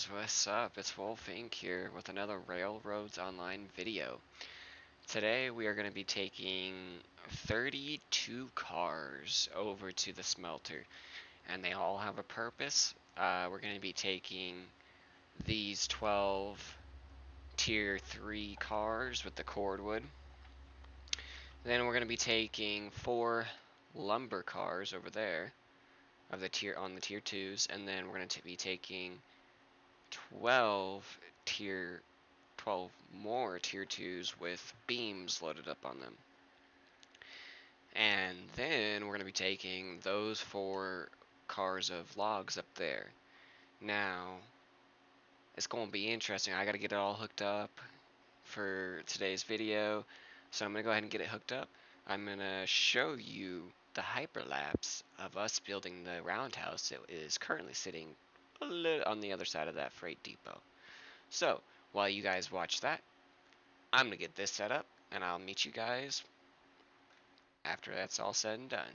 guys, what's up? It's Wolf Inc. here with another Railroads Online video. Today we are going to be taking 32 cars over to the smelter, and they all have a purpose. We're going to be taking these 12 tier 3 cars with the cordwood. Then we're going to be taking 4 lumber cars over there on the tier 2s, and then we're going to be taking 12 more tier 2s with beams loaded up on them. And then we're going to be taking those 4 cars of logs up there. Now, it's going to be interesting. I got to get it all hooked up for today's video. So I'm going to go ahead and get it hooked up. I'm going to show you the hyperlapse of us building the roundhouse that is currently sitting a little on the other side of that freight depot. So, while you guys watch that, I'm going to get this set up, and I'll meet you guys after that's all said and done.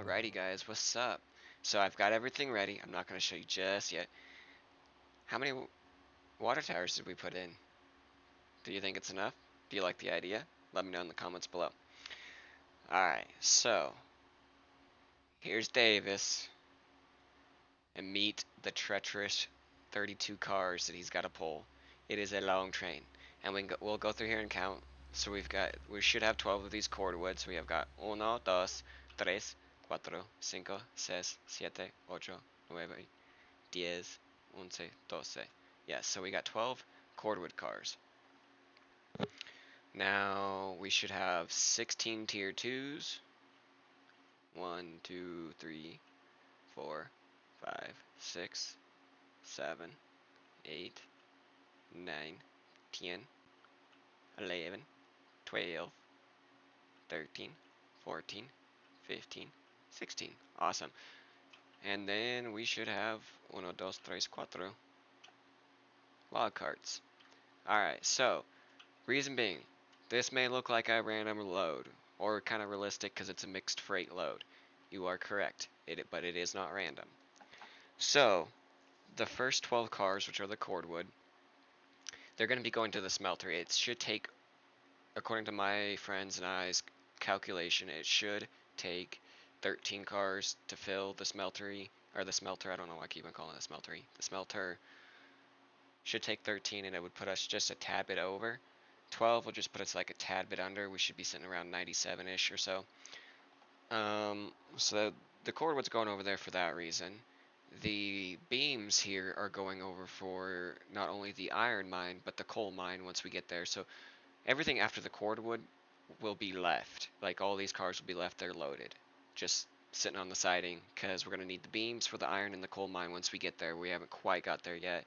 Alrighty guys, what's up? So I've got everything ready. I'm not going to show you just yet. How many water towers did we put in? Do you think it's enough? Do you like the idea? Let me know in the comments below. Alright, so here's Davis, and meet the treacherous 32 cars that he's got to pull. It is a long train, and we'll go through here and count. So we should have 12 of these cordwoods. We have got 1, 2, 3, 4, 5, 6, 7, 8, 9, 10, 11, 12. Yes, so we got 12 cordwood cars. Now we should have 16 tier 2s. 1, 2, 3, 4, 5, 6, 7, 8, 9, 10, 11, 12, 13, 14, 15, 16. Awesome. And then we should have 1, 2, 3, 4 log carts. Alright, so reason being, this may look like a random load, or kind of realistic because it's a mixed freight load. You are correct, but it is not random. So, the first 12 cars, which are the cordwood, they're going to be going to the smelter. It should take, according to my friends and I's calculation, it should take 13 cars to fill the smeltery, or the smelter, I don't know why I keep on calling it the smeltery. The smelter should take 13, and it would put us just a tad bit over. 12 will just put us like a tad bit under. We should be sitting around 97-ish or so. So the cordwood's going over there for that reason. The beams here are going over for not only the iron mine, but the coal mine once we get there. So everything after the cordwood will be left. Like all these cars will be left there loaded. Just sitting on the siding, because we're going to need the beams for the iron and the coal mine once we get there. We haven't quite got there yet.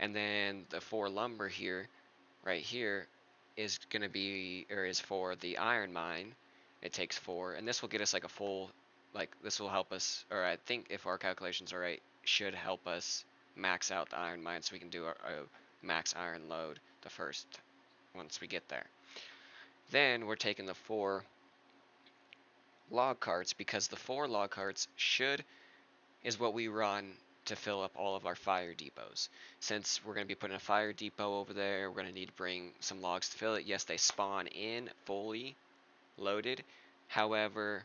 And then the 4 lumber here, right here, is going to be, or is for the iron mine. It takes 4, and this will get us like a full, like this will help us, or I think if our calculations are right, should help us max out the iron mine so we can do a max iron load the first, once we get there. Then we're taking the 4 log carts, because the 4 log carts is what we run to fill up all of our fire depots. Since we're going to be putting a fire depot over there, we're going to need to bring some logs to fill it. Yes, they spawn in fully loaded. However,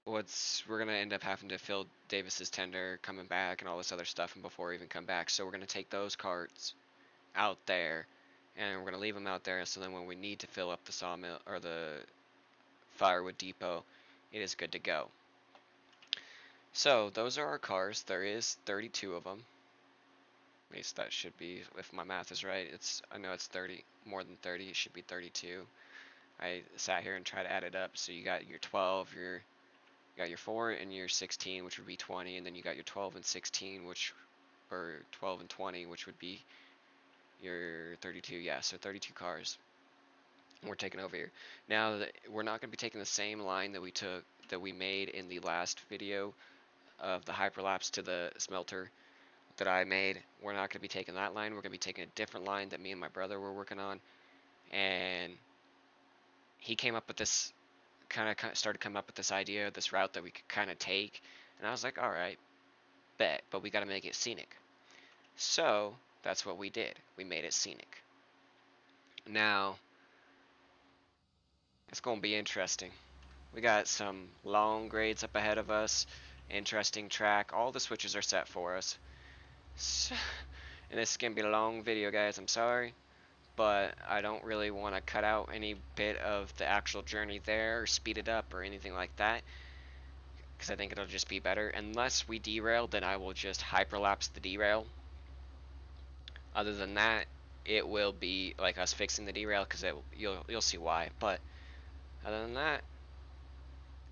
we're going to end up having to fill Davis's tender coming back and all this other stuff and before we even come back. So we're going to take those carts out there, and we're going to leave them out there, so then when we need to fill up the sawmill or the firewood depot, it is good to go. So those are our cars. There is 32 of them. At least that should be, if my math is right. I know it's 30, more than 30. It should be 32. I sat here and tried to add it up. So you got your 12, you got your 4 and your 16, which would be 20, and then you got your 12 and 16, or 12 and 20, which would be your 32. Yeah, so 32 cars we're taking over here. Now we're not going to be taking the same line that we made in the last video of the hyperlapse to the smelter that I made. We're not going to be taking that line. We're going to be taking a different line that me and my brother were working on, and he came up with this started coming up with this idea, this route that we could kind of take, and I was like, all right, bet, but we got to make it scenic. So that's what we did. We made it scenic. Now it's going to be interesting. We got some long grades up ahead of us, interesting track. All the switches are set for us. So, and this is going to be a long video, guys. I'm sorry, but I don't really want to cut out any bit of the actual journey there or speed it up or anything like that, because I think it'll just be better. Unless we derail, then I will just hyperlapse the derail. Other than that, it will be like us fixing the derail, because you'll see why. But other than that,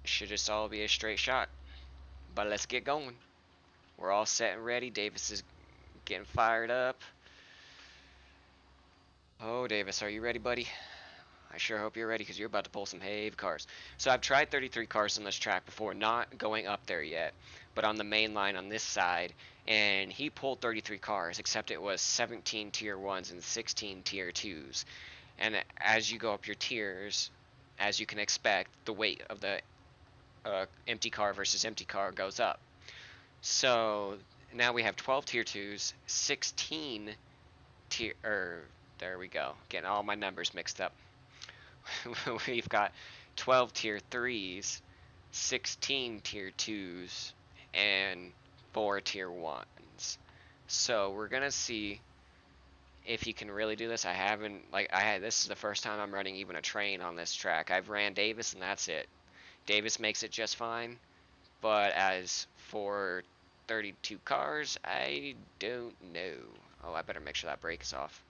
it should just all be a straight shot. But let's get going. We're all set and ready. Davis is getting fired up. Oh, Davis, are you ready, buddy? I sure hope you're ready, because you're about to pull some heavy cars. So I've tried 33 cars on this track before, not going up there yet, but on the main line on this side, and he pulled 33 cars, except it was 17 tier 1s and 16 tier 2s. And as you go up your tiers, as you can expect, the weight of the empty car versus empty car goes up. So now we have 12 tier 2s, 16 there we go, getting all my numbers mixed up. We've got 12 tier 3s, 16 tier 2s, and 4 tier 1s. So we're gonna see if you can really do this. I haven't, this is the first time I'm running even a train on this track. I've ran Davis and that's it. Davis makes it just fine, but as for 32 cars, I don't know. Oh, I better make sure that brake is off.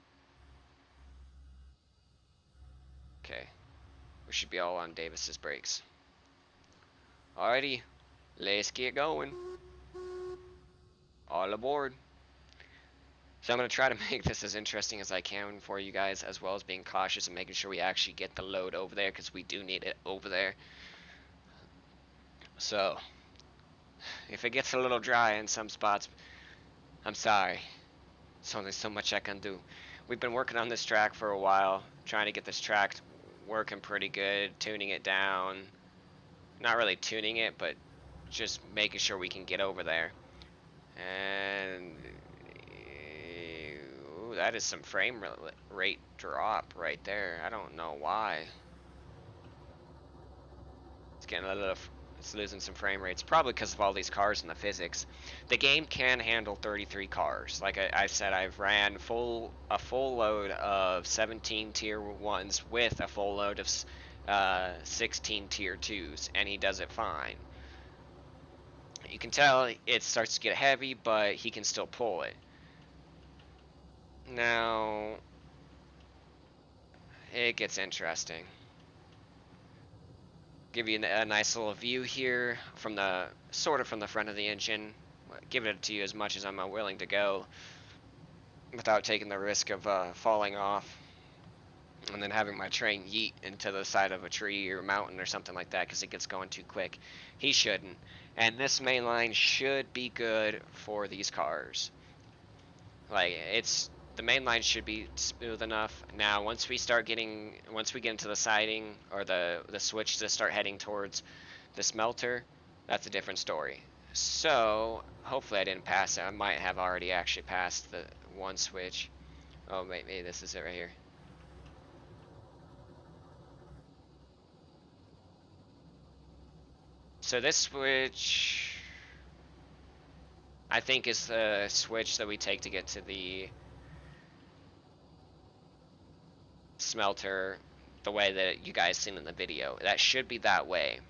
Okay, we should be all on Davis's brakes. Alrighty, let's get going. All aboard. So I'm going to try to make this as interesting as I can for you guys, as well as being cautious and making sure we actually get the load over there, because we do need it over there. So, if it gets a little dry in some spots, I'm sorry. There's only so much I can do. We've been working on this track for a while, trying to get this track working pretty good, tuning it down. Not really tuning it, but just making sure we can get over there. And ooh, that is some frame rate drop right there. I don't know why. It's getting a little, it's losing some frame rates, probably because of all these cars and the physics. The game can handle 33 cars. Like I said, I've ran a full load of 17 tier 1s with a full load of 16 tier 2s, and he does it fine. You can tell it starts to get heavy, but he can still pull it. Now, it gets interesting. Give you a nice little view here from the from the front of the engine. Give it to you as much as I'm willing to go without taking the risk of falling off and then having my train yeet into the side of a tree or mountain or something like that because it gets going too quick. He shouldn't. And this main line should be good for these cars. Like, the main line should be smooth enough. Now, once we get into the siding or the switch to start heading towards the smelter, that's a different story. So, hopefully I didn't pass it. I might have already actually passed the one switch. Oh, maybe this is it right here. So this switch, I think, is the switch that we take to get to the smelter the way that you guys seen in the video. That should be that way,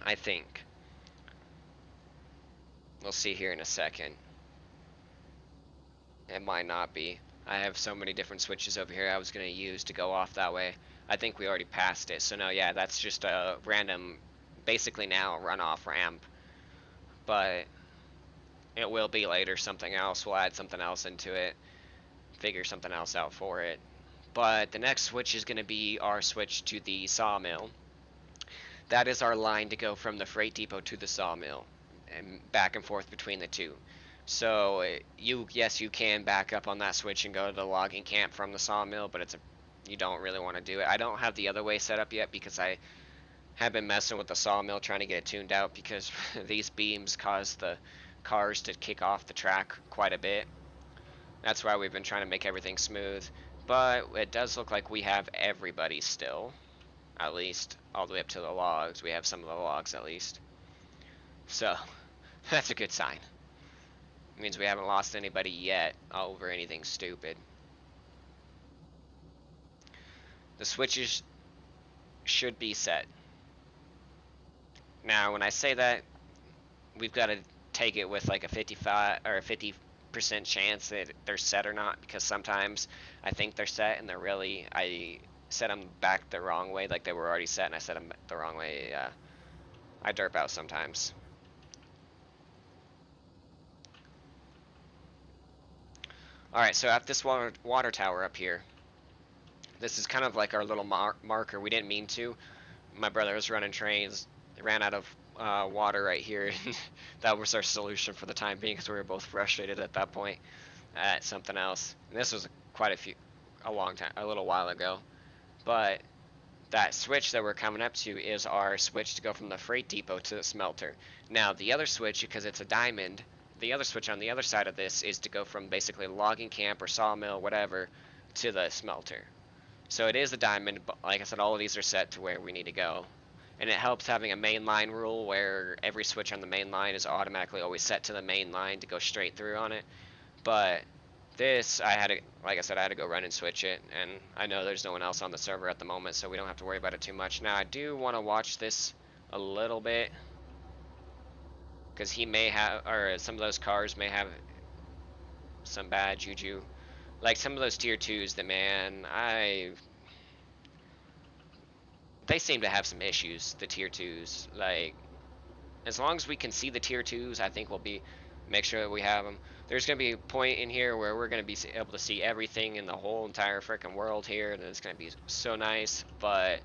I think. We'll see here in a second. It might not be. I have so many different switches over here I was going to use to go off that way. I think we already passed it. So no, yeah, that's just a random, basically now, runoff ramp. But it will be later something else. We'll add something else into it. Figure something else out for it. But the next switch is going to be our switch to the sawmill. That is our line to go from the freight depot to the sawmill and back and forth between the two. So yes, you can back up on that switch and go to the logging camp from the sawmill, but you don't really want to do it. I don't have the other way set up yet because I have been messing with the sawmill trying to get it tuned out because these beams cause the cars to kick off the track quite a bit. That's why we've been trying to make everything smooth. But it does look like we have everybody still, at least all the way up to the logs. We have some of the logs at least. So that's a good sign. It means we haven't lost anybody yet over anything stupid. The switches should be set. Now, when I say that, we've got to take it with like a 55 or a 50% chance that they're set or not, because sometimes I think they're set and I set them back the wrong way, like they were already set, and I set them the wrong way. I derp out sometimes. Alright, so at this water tower up here, this is kind of like our little marker. We didn't mean to. My brother was running trains, ran out of water right here. That was our solution for the time being because we were both frustrated at that point at something else. And this was a little while ago. But that switch that we're coming up to is our switch to go from the freight depot to the smelter. Now, the other switch, because it's a diamond, the other switch on the other side of this is to go from basically logging camp or sawmill, whatever, to the smelter. So it is a diamond, but like I said, all of these are set to where we need to go. And it helps having a main line rule where every switch on the main line is automatically always set to the main line to go straight through on it. But this, I had to, like I said, I had to go run and switch it, and I know there's no one else on the server at the moment, so we don't have to worry about it too much. Now, I do want to watch this a little bit, because he may have, or some of those cars may have some bad juju. Like some of those tier 2s that, man, they seem to have some issues, the tier 2s. Like, as long as we can see the tier 2s, I think we'll make sure that we have them. There's going to be a point in here where we're going to be able to see everything in the whole entire freaking world here, and it's going to be so nice, but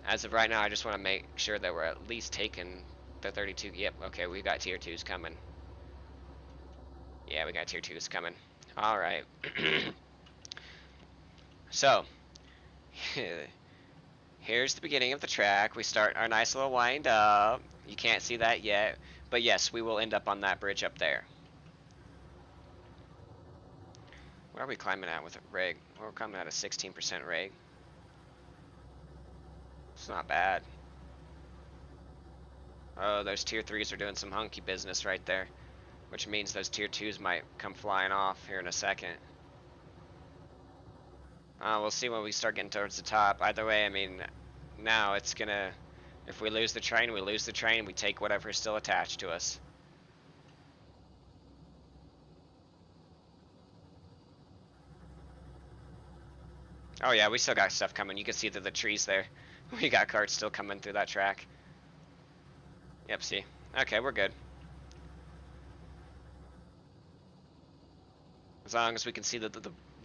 as of right now, I just want to make sure that we're at least taking the 32. Yep, okay, we got tier 2s coming. Yeah, we got tier 2s coming. Alright. So, here's the beginning of the track. We start our nice little wind up. You can't see that yet, but yes, we will end up on that bridge up there. Where are we climbing at with a rig? We're climbing at a 16% rig. It's not bad. Oh, those tier 3s are doing some hunky business right there, which means those tier 2s might come flying off here in a second. We'll see when we start getting towards the top. Either way, I mean, now it's gonna, if we lose the train, we lose the train, we take whatever is still attached to us. Oh yeah, we still got stuff coming. You can see through the trees there. We got carts still coming through that track. Yep, see. Okay, we're good. As long as we can see that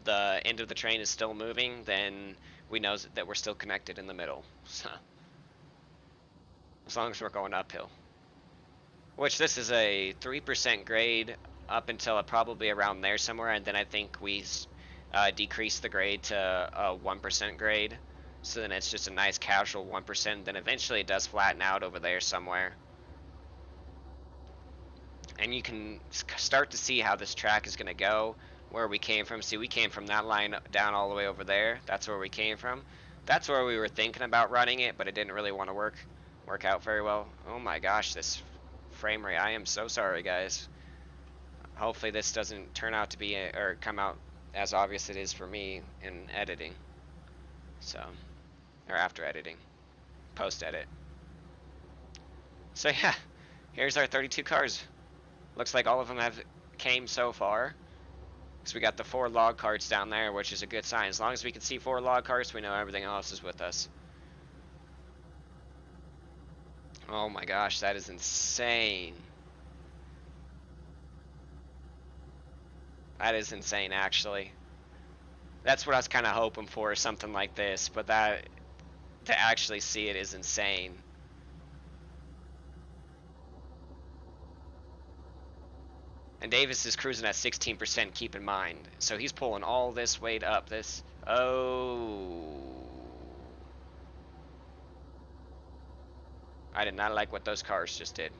the end of the train is still moving, then we know that we're still connected in the middle. So, as long as we're going uphill. Which this is a 3% grade up until probably around there somewhere, and then I think we decrease the grade to a 1% grade. So then it's just a nice casual 1%, then eventually it does flatten out over there somewhere. And you can start to see how this track is going to go, where we came from. See, we came from that line down all the way over there. That's where we came from. That's where we were thinking about running it, but it didn't really want to work out very well. Oh my gosh, this frame rate. I am so sorry, guys. Hopefully this doesn't turn out to be, or come out as obvious it is for me in editing. So, or after editing, post edit. So yeah, here's our 32 cars. Looks like all of them have came so far. So we got the 4 log carts down there, which is a good sign. As long as we can see 4 log carts, we know everything else is with us. Oh my gosh, that is insane. That is insane, actually. That's what I was kind of hoping for, something like this, but that, to actually see it is insane. And Davis is cruising at 16%, keep in mind. So he's pulling all this weight up. This, oh. I did not like what those cars just did.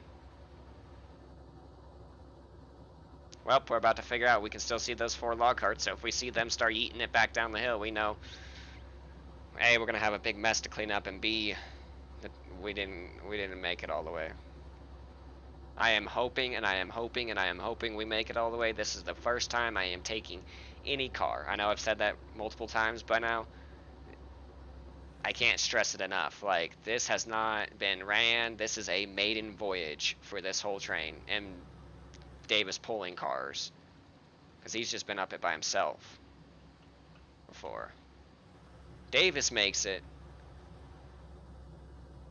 Well, we're about to figure out. We can still see those 4 log carts, so if we see them start eating it back down the hill, we know, A, we're going to have a big mess to clean up, and B, that we didn't make it all the way. I am hoping, and I am hoping, and I am hoping we make it all the way. This is the first time I am taking any car. I know I've said that multiple times by now. I can't stress it enough. Like, this has not been ran. This is a maiden voyage for this whole train. And Davis pulling cars. Because he's just been up it by himself before. Davis makes it.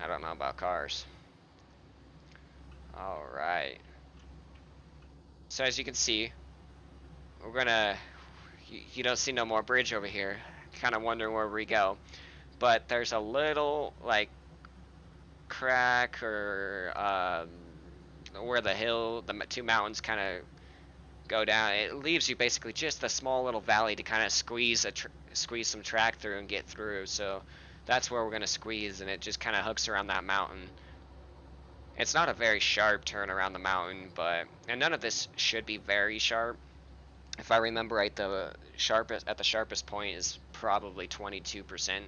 I don't know about cars. Alright. So as you can see, we're gonna, you don't see no more bridge over here. Kind of wondering where we go. But there's a little, like, crack or where the hill, the 2 mountains kind of go down. It leaves you basically just a small little valley to kind of squeeze some track through and get through. So That's where we're going to squeeze, and it just kind of hooks around that mountain. It's not a very sharp turn around the mountain, and none of this should be very sharp. If I remember right, the sharpest point is probably 22%.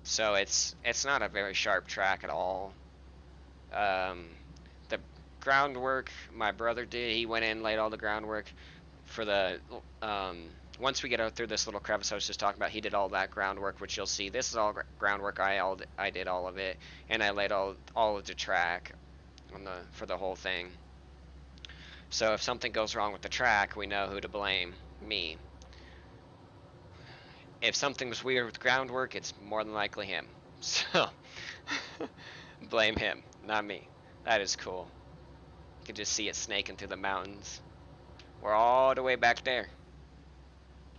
So it's not a very sharp track at all. The groundwork my brother did, he went in, laid all the groundwork for the once we get out through this little crevice I was just talking about. He did all that groundwork, which you'll see. This is all groundwork. I did all of it, and I laid all of the track for the whole thing. So if something goes wrong with the track, we know who to blame. Me. If something's weird with groundwork, it's more than likely him. So blame him, not me. That is cool. You can just see it snaking through the mountains. We're all the way back there.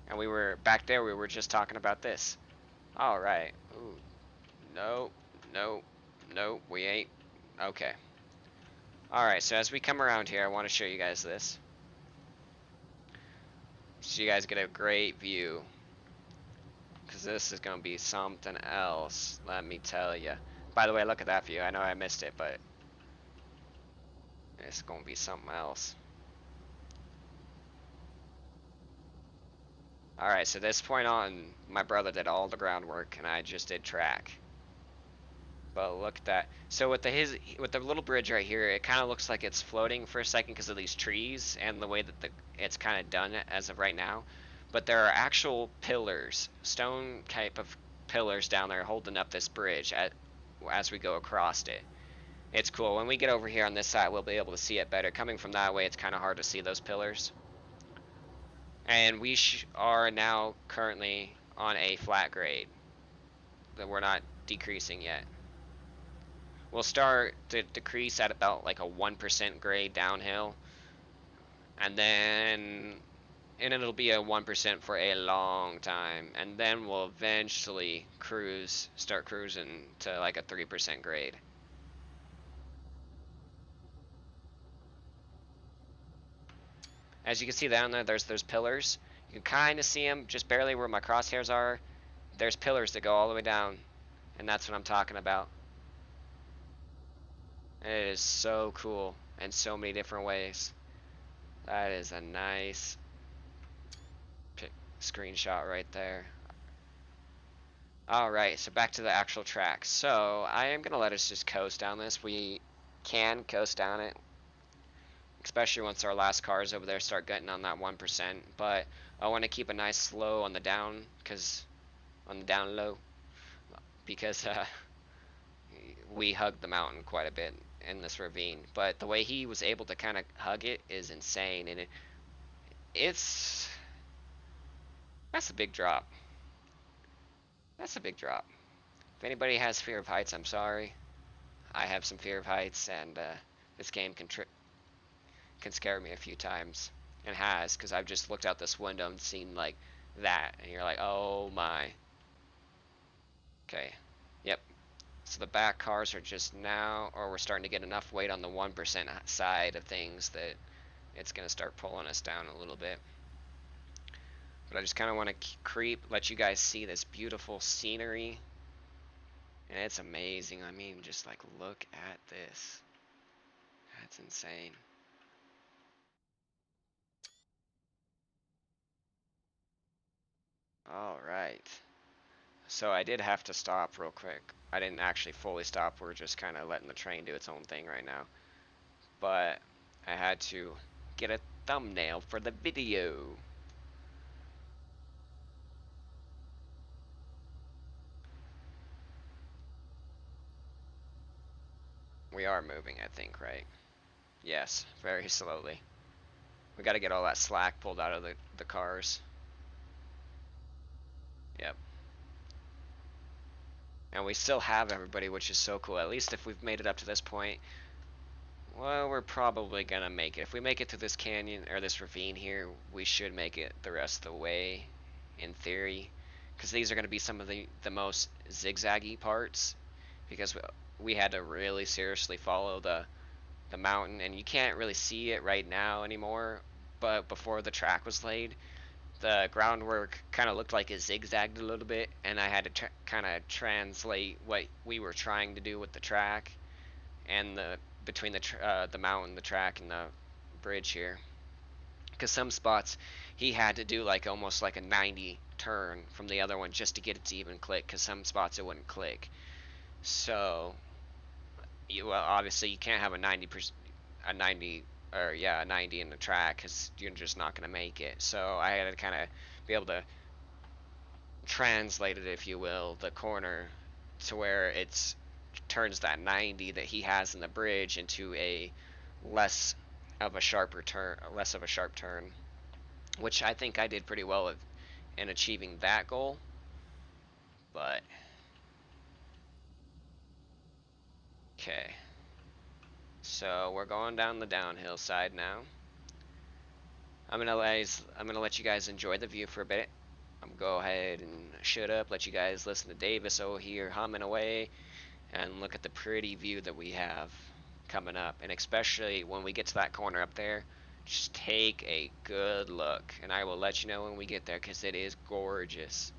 And we were back there, we were just talking about this. Alright. Ooh. No, no, no, we ain't. Okay. Alright, so as we come around here, I want to show you guys this. So you guys get a great view. Because this is going to be something else, let me tell you. By the way, look at that view. I know I missed it, but it's going to be something else. Alright, so this point on, my brother did all the groundwork, and I just did track. But look at that. So with the little bridge right here, it kind of looks like it's floating for a second because of these trees and the way that it's kind of done as of right now. But there are actual pillars, stone type of pillars down there holding up this bridge as we go across it. It's cool. When we get over here on this side, we'll be able to see it better. Coming from that way, it's kind of hard to see those pillars. And we are now currently on a flat grade. We're not decreasing yet. We'll start to decrease at about like a 1% grade downhill. And it'll be a 1% for a long time. And then we'll eventually start cruising to like a 3% grade. As you can see down there, there's those pillars. You can kind of see them just barely where my crosshairs are. There's pillars that go all the way down, and that's what I'm talking about. And it is so cool in so many different ways. That is a nice screenshot right there. Alright, so back to the actual track. So I am going to let us just coast down this. We can coast down it, especially once our last cars over there start getting on that 1%. But I want to keep a nice slow on the down low, because we hugged the mountain quite a bit in this ravine. But the way he was able to kind of hug it is insane, and that's a big drop. That's a big drop. If anybody has fear of heights, I'm sorry. I have some fear of heights, and this game can scare me a few times, and has, because I've just looked out this window and seen like that, and you're like, oh my. Okay, yep. So the back cars are just now, or we're starting to get enough weight on the 1% side of things that it's going to start pulling us down a little bit. But I just kind of want to let you guys see this beautiful scenery. And it's amazing. I mean, just like look at this. That's insane. Alright. So I did have to stop real quick. I didn't actually fully stop. We're just kind of letting the train do its own thing right now. But I had to get a thumbnail for the video. We are moving, I think, right? Yes, very slowly. We got to get all that slack pulled out of the cars. Yep. And we still have everybody, which is so cool. At least if we've made it up to this point, well, we're probably going to make it. If we make it to this canyon, or this ravine here, we should make it the rest of the way, in theory. Because these are going to be some of the most zigzaggy parts. Because we had to really seriously follow the mountain. And you can't really see it right now anymore. But before the track was laid, the groundwork kind of looked like it zigzagged a little bit, and I had to kind of translate what we were trying to do with the track and between the mountain, the track, and the bridge here. Because some spots he had to do like almost like a 90 turn from the other one just to get it to even click. Because some spots it wouldn't click. So well, obviously you can't have a 90%, a 90 or yeah, a 90 in the track because you're just not gonna make it. So I had to kind of be able to translate it, if you will, the corner to where it's turns that 90 that he has in the bridge into a less of a sharper turn, less of a sharp turn, which I think I did pretty well in achieving that goal. But okay, so we're going down the downhill side now. I'm gonna let you guys enjoy the view for a bit. I'm gonna go ahead and shut up, let you guys listen to Davis over here humming away, and look at the pretty view that we have coming up. And especially when we get to that corner up there, just take a good look, and I will let you know when we get there because it is gorgeous.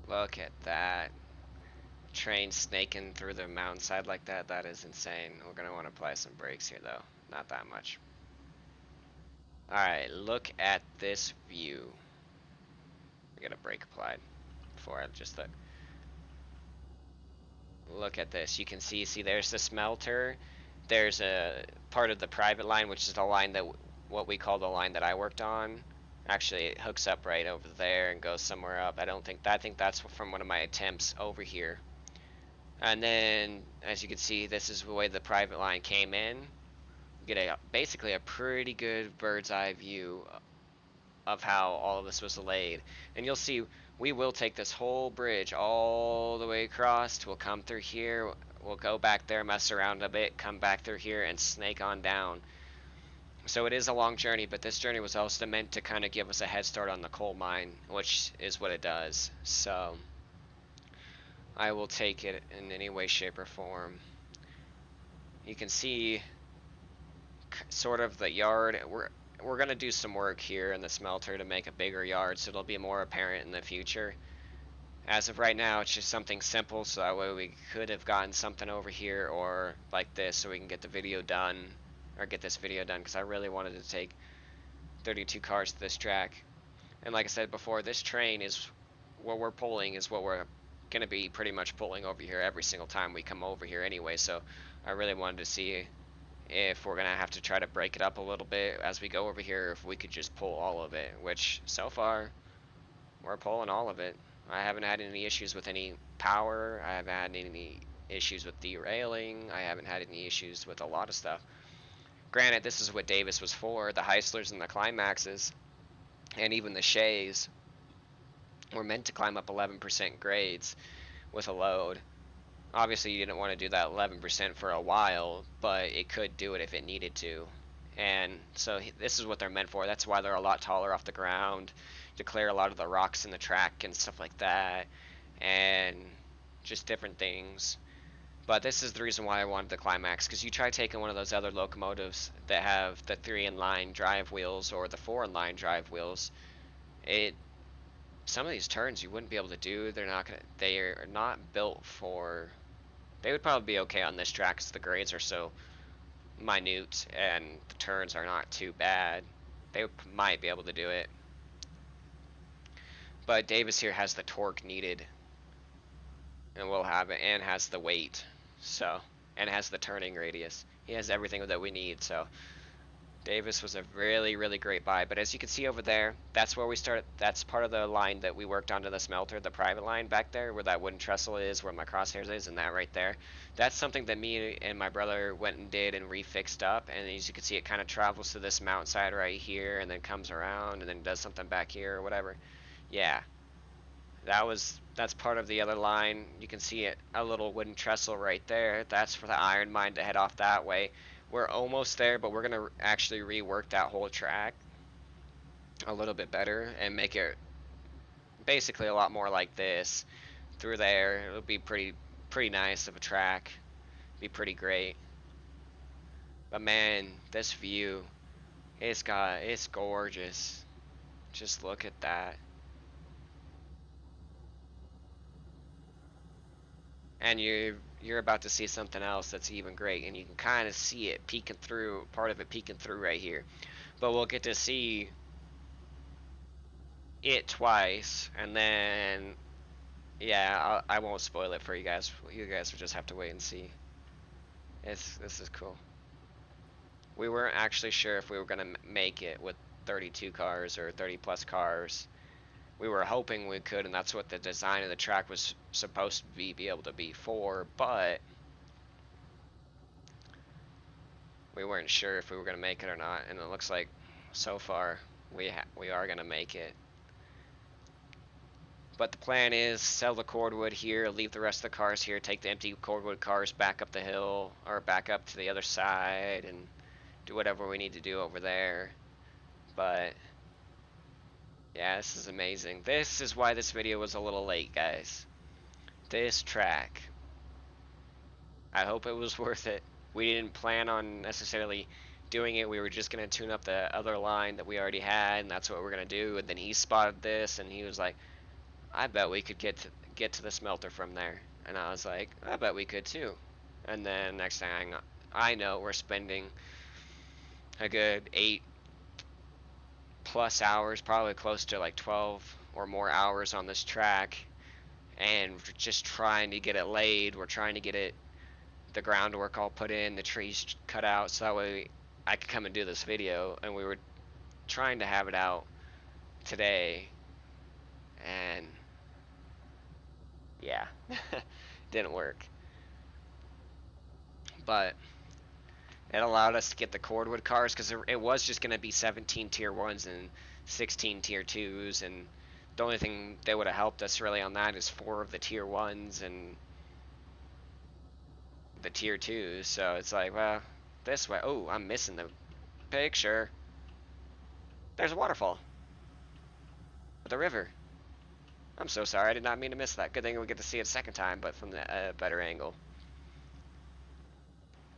Look at that train snaking through the mountainside like that. That is insane. We're gonna want to apply some brakes here though, not that much. All right, look at this view. We got a brake applied before I just look at this. You can see there's the smelter. There's a part of the private line, which is the line that what we call the line that I worked on. Actually, it hooks up right over there and goes somewhere up. I think that's from one of my attempts over here. And then, as you can see, this is the way the private line came in. You get basically a pretty good bird's eye view of how all of this was laid. And you'll see we will take this whole bridge all the way across. We'll come through here. We'll go back there, mess around a bit, come back through here, and snake on down. So it is a long journey, but this journey was also meant to kind of give us a head start on the coal mine, which is what it does. So I will take it in any way, shape, or form. You can see sort of the yard. We're gonna do some work here in the smelter to make a bigger yard, so it'll be more apparent in the future. As of right now, it's just something simple, so that way we could have gotten something over here or like this, so we can get the video done, or get this video done, because I really wanted to take 32 cars to this track. And like I said before, this train is what we're pulling is what we're gonna be pretty much pulling over here every single time we come over here anyway. So I really wanted to see if we're gonna have to try to break it up a little bit as we go over here, if we could just pull all of it, which so far we're pulling all of it. I haven't had any issues with any power. I haven't had any issues with derailing. I haven't had any issues with a lot of stuff. Granted, this is what Davis was for. The Heislers and the Climaxes and even the Shays were meant to climb up 11% grades with a load. Obviously, you didn't want to do that 11% for a while, but it could do it if it needed to. And so this is what they're meant for. That's why they're a lot taller off the ground, to clear a lot of the rocks in the track and stuff like that, and just different things. But this is the reason why I wanted the Climax, because you try taking one of those other locomotives that have the 3-in-line drive wheels or the 4-in-line drive wheels, it some of these turns you wouldn't be able to do. They are not built for They would probably be okay on this track because the grades are so minute and the turns are not too bad. They might be able to do it. But Davis here has the torque needed, and we'll have it, and has the weight, so, and has the turning radius. He has everything that we need, so Davis was a really, really great buy. But as you can see over there, that's where we started. That's part of the line that we worked onto the smelter, the private line back there, where that wooden trestle is, where my crosshairs is, and that right there. That's something that me and my brother went and did and refixed up. And as you can see, it kind of travels to this mountainside right here, and then comes around, and then does something back here or whatever. Yeah, that's part of the other line. You can see it, a little wooden trestle right there. That's for the iron mine to head off that way. We're almost there, but we're gonna actually rework that whole track a little bit better and make it basically a lot more like this through there. It'll be pretty nice of a track. Be pretty great. But man, this view, it's gorgeous. Just look at that. And you're about to see something else that's even great, and you can kind of see it peeking through, part of it peeking through right here. But we'll get to see it twice, and then yeah, I won't spoil it for you guys. You guys will just have to wait and see. This is cool. We weren't actually sure if we were gonna make it with 32 cars or 30 plus cars. We were hoping we could, and that's what the design of the track was supposed to be able to be for, but we weren't sure if we were going to make it or not, and it looks like so far we are going to make it. But the plan is sell the cordwood here, leave the rest of the cars here, take the empty cordwood cars back up the hill or back up to the other side and do whatever we need to do over there. But yeah, this is amazing. This is why this video was a little late, guys. This track, I hope it was worth it. We didn't plan on necessarily doing it. We were just going to tune up the other line that we already had, and that's what we're going to do. And then he spotted this, and he was like, I bet we could get to the smelter from there. And I was like, I bet we could too. And then next thing I know, we're spending a good 8+ hours, probably close to like 12 or more hours on this track, and we're just trying to get it laid. We're trying to get it, the groundwork all put in, the trees cut out, so that way I could come and do this video. And we were trying to have it out today, and yeah, didn't work. But it allowed us to get the cordwood cars, because it was just going to be 17 tier 1s and 16 tier 2s, and the only thing that would have helped us really on that is 4 of the tier 1s and the tier 2s. So it's like, well, this way. Oh, I'm missing the picture. There's a waterfall with a river. I'm so sorry, I did not mean to miss that. Good thing we get to see it a second time, but from the better angle.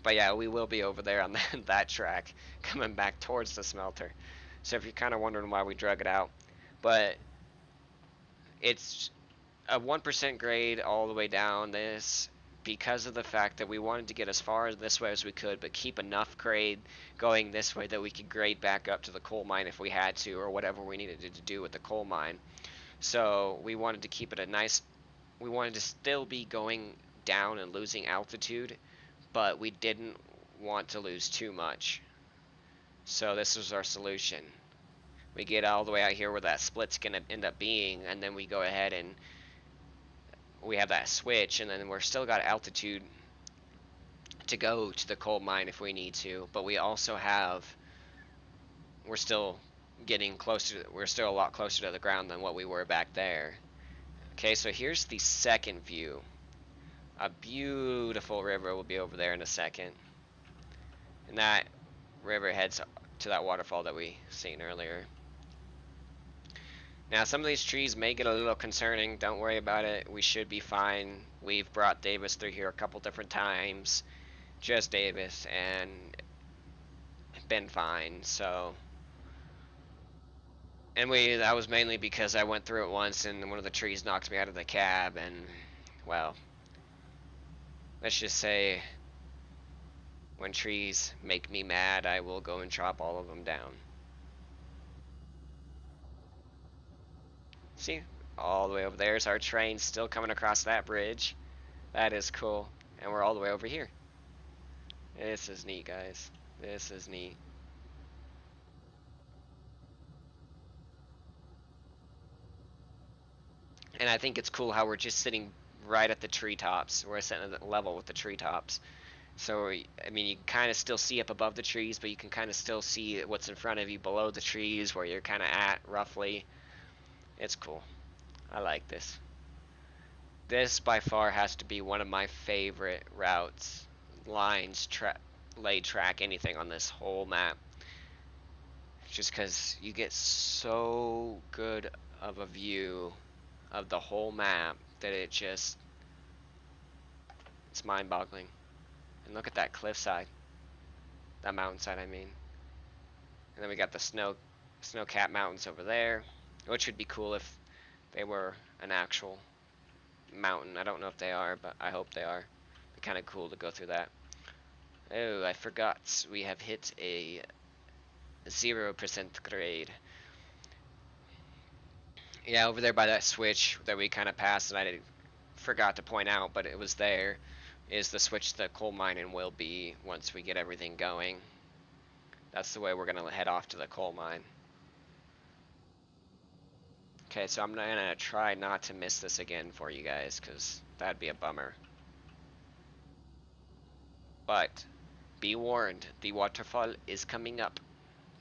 But yeah, we will be over there on that track, coming back towards the smelter. So if you're kind of wondering why we drug it out, but it's a 1% grade all the way down this, because of the fact that we wanted to get as far this way as we could, but keep enough grade going this way that we could grade back up to the coal mine if we had to, or whatever we needed to do with the coal mine. So we wanted to keep it a nice, we wanted to still be going down and losing altitude, but we didn't want to lose too much. So this was our solution. We get all the way out here where that split's going to end up being, and then we go ahead and we have that switch, and then we're still got altitude to go to the coal mine if we need to, but we also have, we're still getting closer, we're still a lot closer to the ground than what we were back there. Okay, so here's the second view. A beautiful river will be over there in a second, and that river heads to that waterfall that we seen earlier. Now some of these trees may get a little concerning. Don't worry about it, we should be fine. We've brought Davis through here a couple different times, just Davis, and been fine. So, and that was mainly because I went through it once and one of the trees knocked me out of the cab, and well, Let's just say when trees make me mad, I will go and chop all of them down. See, all the way over there is our train still coming across that bridge. That is cool. And we're all the way over here. This is neat, guys. This is neat. And I think it's cool how we're just sitting right at the treetops. We're sitting at the level with the treetops. So, I mean, you can kind of still see up above the trees, but you can kind of still see what's in front of you below the trees, where you're kind of at, roughly. It's cool. I like this. This, by far, has to be one of my favorite routes, lines, lay track, anything on this whole map. Just because you get so good of a view of the whole map that it's mind-boggling. And look at that cliffside. That mountainside, I mean. And then we got the snow-capped mountains over there, which would be cool if they were an actual mountain. I don't know if they are, but I hope they are. It'd be kind of cool to go through that. Oh, I forgot. We have hit a 0% grade. Yeah, over there by that switch that we kind of passed, and I forgot to point out, but it was there, is the switch to the coal mining will be once we get everything going. That's the way we're going to head off to the coal mine. Okay, so I'm going to try not to miss this again for you guys, because that'd be a bummer. But be warned, the waterfall is coming up,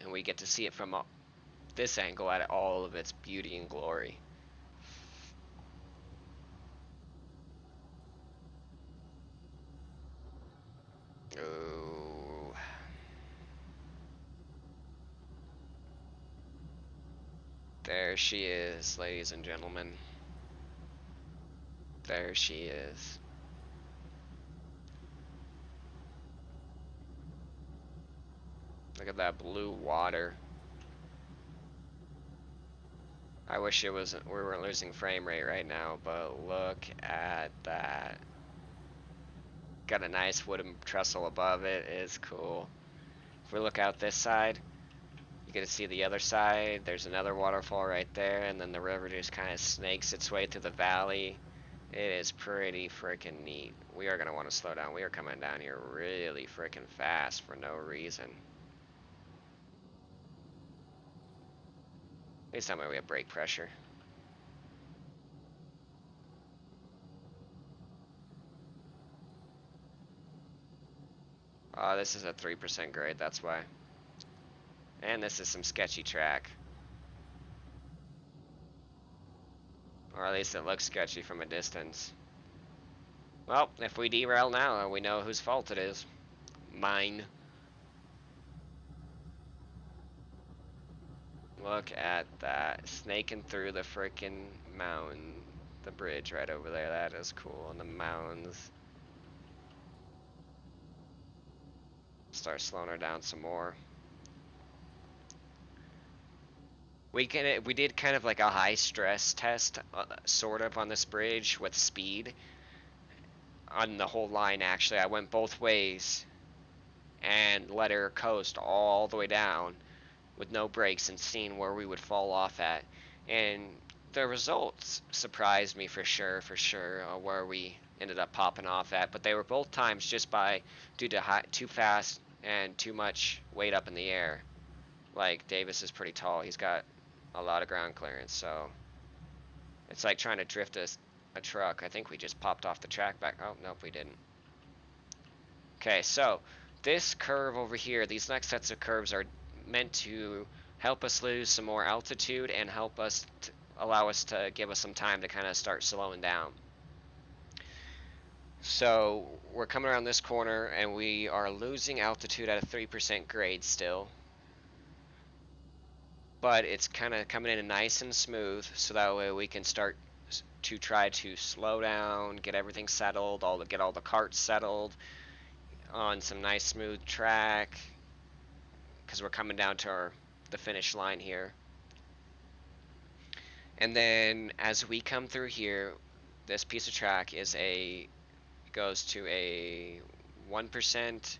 and we get to see it from this angle at all of its beauty and glory. Oh. There she is, ladies and gentlemen. There she is. Look at that blue water. I wish we weren't losing frame rate right now, but look at that. Got a nice wooden trestle above it. It's cool. If we look out this side, you get to see the other side. There's another waterfall right there, and then the river just kind of snakes its way through the valley. It is pretty freaking neat. We are going to want to slow down. We are coming down here really freaking fast for no reason. Please tell me we have brake pressure. Oh, this is a 3% grade, that's why. And this is some sketchy track. Or at least it looks sketchy from a distance. Well, if we derail now, we know whose fault it is. Mine. Look at that. Snaking through the freaking mountain. The bridge right over there. That is cool. And the mountains. Start slowing her down some more. We did kind of like a high stress test, sort of, on this bridge with speed. On the whole line, actually. I went both ways and let her coast all the way down with no brakes and seeing where we would fall off at. And the results surprised me for sure, where we ended up popping off at. But they were both times just due to too fast and too much weight up in the air. Like, Davis is pretty tall. He's got a lot of ground clearance, so it's like trying to drift a truck. I think we just popped off the track back. Oh, nope, we didn't. Okay, so this curve over here, these next sets of curves are meant to help us lose some more altitude and allow us to give us some time to kind of start slowing down. So we're coming around this corner and we are losing altitude at a 3% grade still, but it's kind of coming in nice and smooth, so that way we can start to try to slow down, get everything settled, get all the carts settled on some nice smooth track, because we're coming down to the finish line here. And then as we come through here, this piece of track is goes to a 1%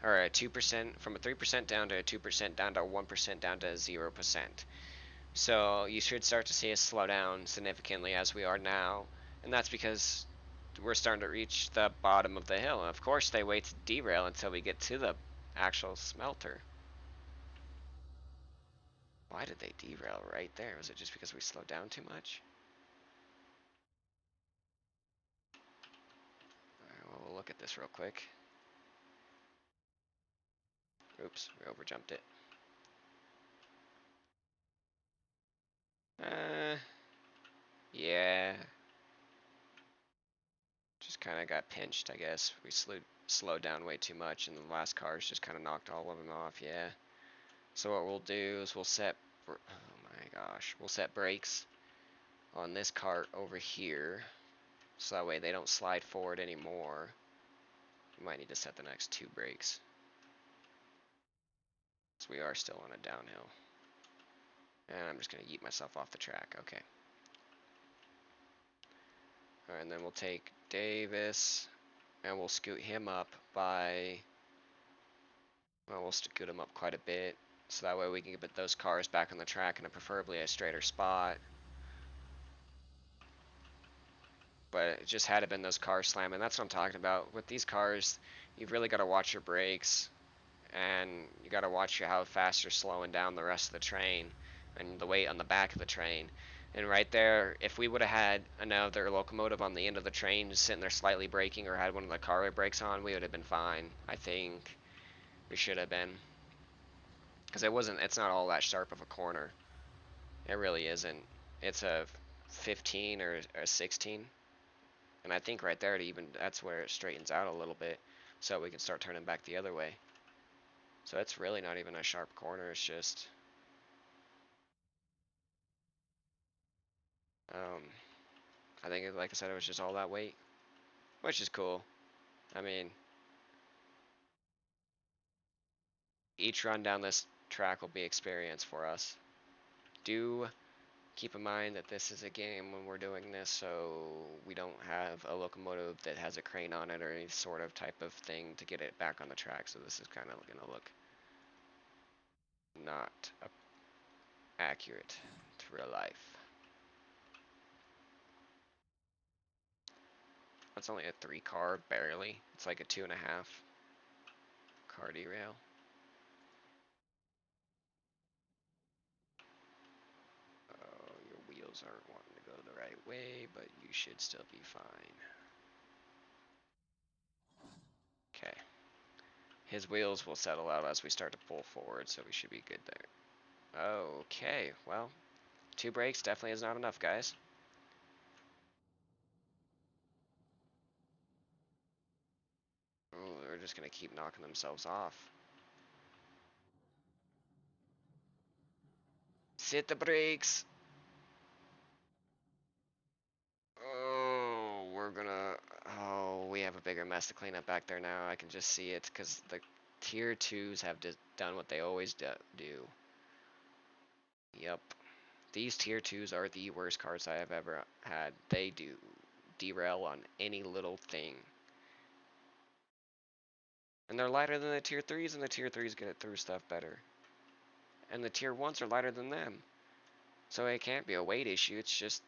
or a 2%, from a 3% down to a 2% down to a 1% down to 0%. So you should start to see us slow down significantly as we are now, and that's because we're starting to reach the bottom of the hill. And of course, they wait to derail until we get to the actual smelter. Why did they derail right there? Was it just because we slowed down too much? Alright, well, we'll look at this real quick. Oops, we overjumped it. Yeah. Just kind of got pinched, I guess. We slowed down way too much, and the last cars just kind of knocked all of them off, yeah. So what we'll do is we'll set, oh my gosh, we'll set brakes on this cart over here, so that way they don't slide forward anymore. We might need to set the next 2 brakes, so we are still on a downhill. And I'm just going to yeet myself off the track, okay. Alright, and then we'll take Davis, and we'll scoot him up by, well, we'll scoot him up quite a bit, so that way we can get those cars back on the track in a preferably a straighter spot. But it just had to been those cars slamming. That's what I'm talking about. With these cars, you've really got to watch your brakes, and you got to watch how fast you're slowing down the rest of the train and the weight on the back of the train. And right there, if we would have had another locomotive on the end of the train just sitting there slightly braking, or had one of the car brakes on, we would have been fine. I think we should have been, because it's not all that sharp of a corner. It really isn't. It's a 15 or a 16. And I think right there, that's where it straightens out a little bit, so we can start turning back the other way. So it's really not even a sharp corner. It's just, I think, like I said, it was just all that weight, which is cool. I mean, each run down this track will be experience for us. Do keep in mind that this is a game when we're doing this, so we don't have a locomotive that has a crane on it or any sort of type of thing to get it back on the track, so this is kind of going to look not accurate to real life. That's only a 3 car, barely. It's like a 2.5 car derail. Oh, your wheels aren't wanting to go the right way, but you should still be fine. Okay. His wheels will settle out as we start to pull forward, so we should be good there. Okay, well, 2 brakes definitely is not enough, guys. Oh, they're just going to keep knocking themselves off. Hit the brakes! Oh, oh, we have a bigger mess to clean up back there now. I can just see it, because the Tier 2s have done what they always do. Yep. These Tier 2s are the worst cars I have ever had. They do derail on any little thing. And they're lighter than the Tier 3s, and the Tier 3s get it through stuff better. And the Tier 1s are lighter than them. So it can't be a weight issue, it's just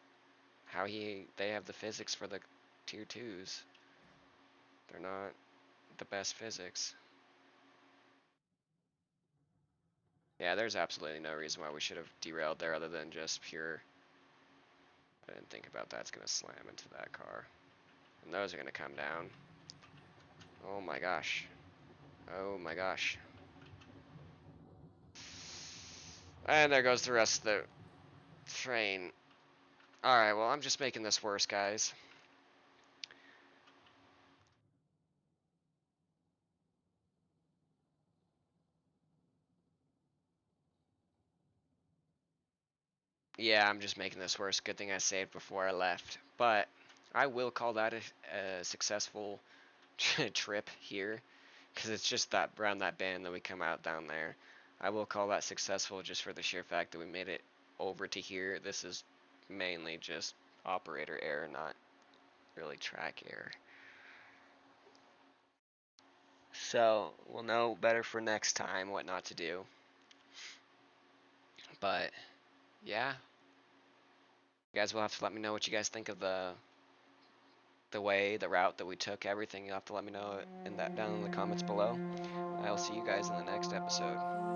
how they have the physics for the Tier 2s. They're not the best physics. Yeah, there's absolutely no reason why we should have derailed there other than just pure, I didn't think about that. It's going to slam into that car. And those are going to come down. Oh my gosh. Oh my gosh. And there goes the rest of the train. Alright, well, I'm just making this worse, guys. Yeah, I'm just making this worse. Good thing I saved before I left. But I will call that a successful trip here, because it's just that around that bend that we come out down there. I will call that successful just for the sheer fact that we made it over to here. This is mainly just operator error, not really track error. So we'll know better for next time what not to do. But yeah, you guys will have to let me know what you guys think of the route that we took, everything. You'll have to let me know in that down in the comments below. I will see you guys in the next episode.